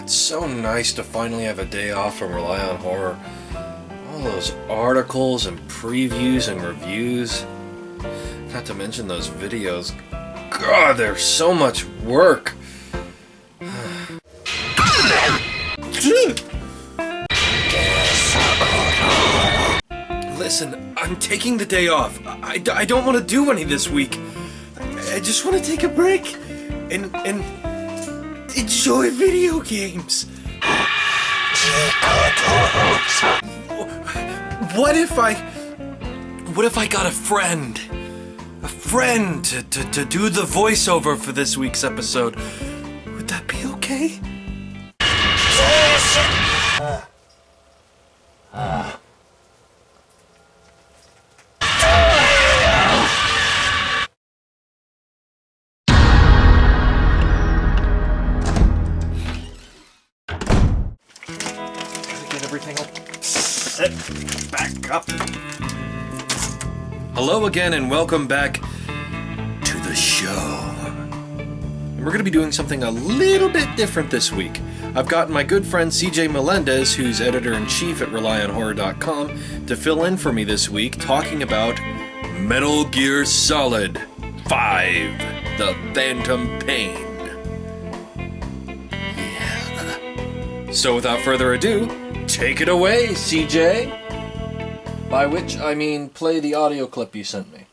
It's so nice to finally have a day off from Rely on Horror. All those articles and previews and reviews. Not to mention those videos. God, there's so much work. Listen, I'm taking the day off. I don't want to do any this week. I just want to take a break and enjoy video games. What if I got a friend to do the voiceover for this week's episode? Would that be okay? Back up. Hello again and welcome back to the show. And we're going to be doing something a little bit different this week. I've gotten my good friend CJ Melendez, who's editor-in-chief at RelyOnHorror.com, to fill in for me this week talking about Metal Gear Solid 5, The Phantom Pain. Yeah. So without further ado, take it away, CJ! By which, I mean, play the audio clip you sent me.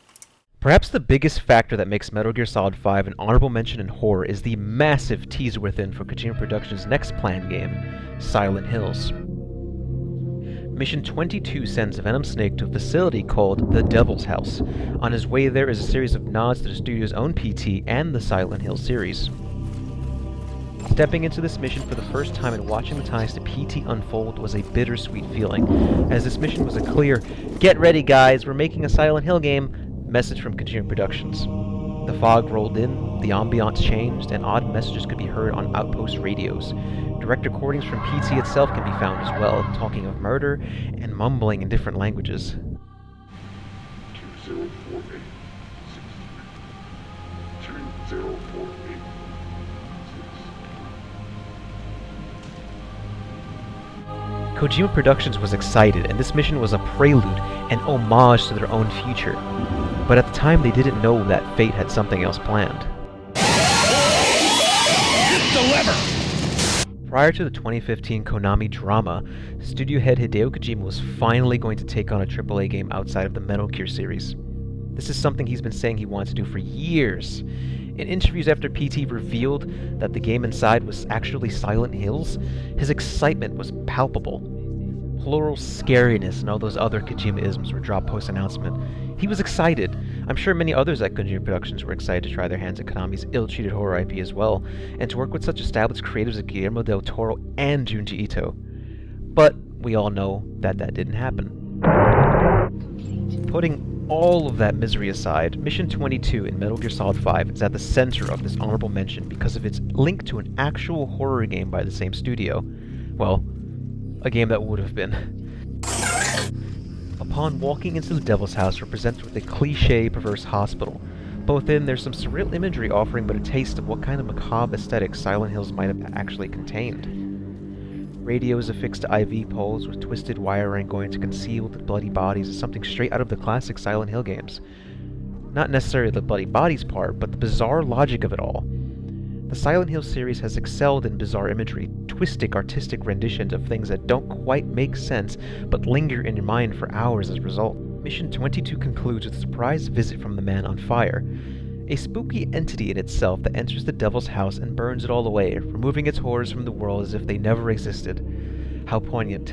Perhaps the biggest factor that makes Metal Gear Solid 5 an honorable mention in horror is the massive tease within for Kojima Productions' next planned game, Silent Hills. Mission 22 sends Venom Snake to a facility called the Devil's House. On his way there is a series of nods to the studio's own PT and the Silent Hill series. Stepping into this mission for the first time and watching the ties to PT unfold was a bittersweet feeling, as this mission was a clear, "Get ready guys, we're making a Silent Hill game," message from Kojima Productions. The fog rolled in, the ambiance changed, and odd messages could be heard on outpost radios. Direct recordings from PT itself can be found as well, talking of murder and mumbling in different languages. 2048. 2048. Kojima Productions was excited, and this mission was a prelude, an homage to their own future. But at the time, they didn't know that fate had something else planned. Hit the lever! Prior to the 2015 Konami drama, studio head Hideo Kojima was finally going to take on a AAA game outside of the Metal Gear series. This is something he's been saying he wanted to do for years. In interviews after PT revealed that the game inside was actually Silent Hills, his excitement was palpable. Plural scariness and all those other Kojima-isms were dropped post-announcement. He was excited. I'm sure many others at Kojima Productions were excited to try their hands at Konami's ill-treated horror IP as well, and to work with such established creatives as Guillermo del Toro and Junji Ito. But we all know that didn't happen. Putting all of that misery aside, Mission 22 in Metal Gear Solid 5 is at the center of this honorable mention because of its link to an actual horror game by the same studio. Well, a game that would have been. Upon walking into the Devil's House, we're presented with a cliché, perverse hospital. Both in, there's some surreal imagery offering but a taste of what kind of macabre aesthetic Silent Hills might have actually contained. Radios affixed to IV poles with twisted wiring going to conceal the bloody bodies is something straight out of the classic Silent Hill games. Not necessarily the bloody bodies part, but the bizarre logic of it all. The Silent Hill series has excelled in bizarre imagery, twisted artistic renditions of things that don't quite make sense but linger in your mind for hours as a result. Mission 22 concludes with a surprise visit from the Man on Fire, a spooky entity in itself that enters the Devil's House and burns it all away, removing its horrors from the world as if they never existed. How poignant.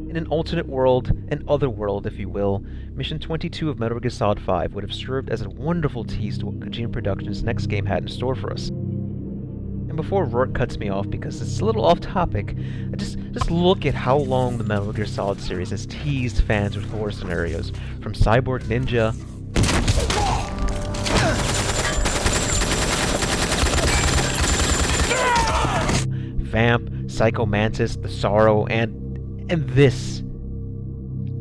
In an alternate world, an other world if you will, Mission 22 of Metal Gear Solid 5 would have served as a wonderful tease to what Kojima Productions' next game had in store for us. And before Rourke cuts me off because it's a little off topic, just look at how long the Metal Gear Solid series has teased fans with horror scenarios, from Cyborg Ninja, Vamp, Psycho Mantis, The Sorrow, and this.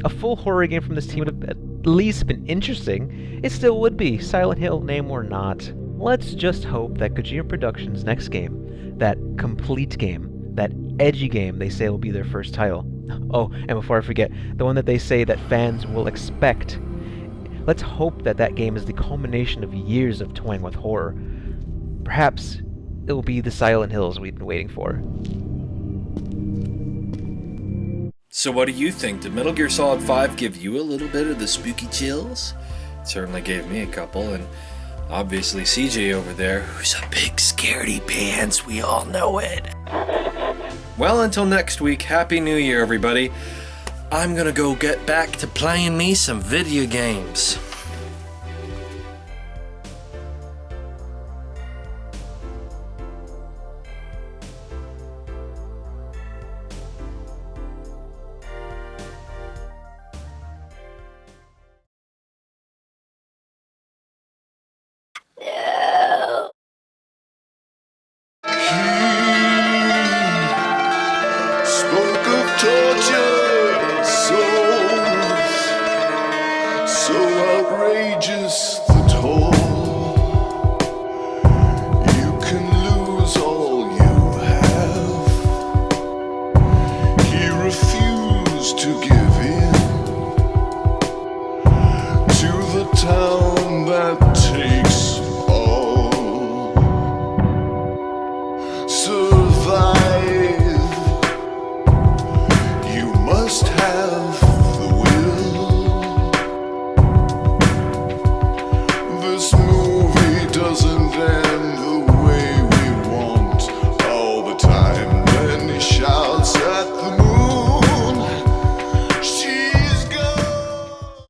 A full horror game from this team would have at least been interesting. It still would be, Silent Hill name or not. Let's just hope that Kojima Productions' next game, that complete game, that edgy game they say will be their first title. Oh, and before I forget, the one that they say that fans will expect. Let's hope that that game is the culmination of years of toying with horror. Perhaps it will be the Silent Hills we've been waiting for. So what do you think? Did Metal Gear Solid 5 give you a little bit of the spooky chills? It certainly gave me a couple, and obviously CJ over there, who's a big scaredy pants, we all know it. Well, until next week, Happy New Year, everybody. I'm gonna go get back to playing me some video games.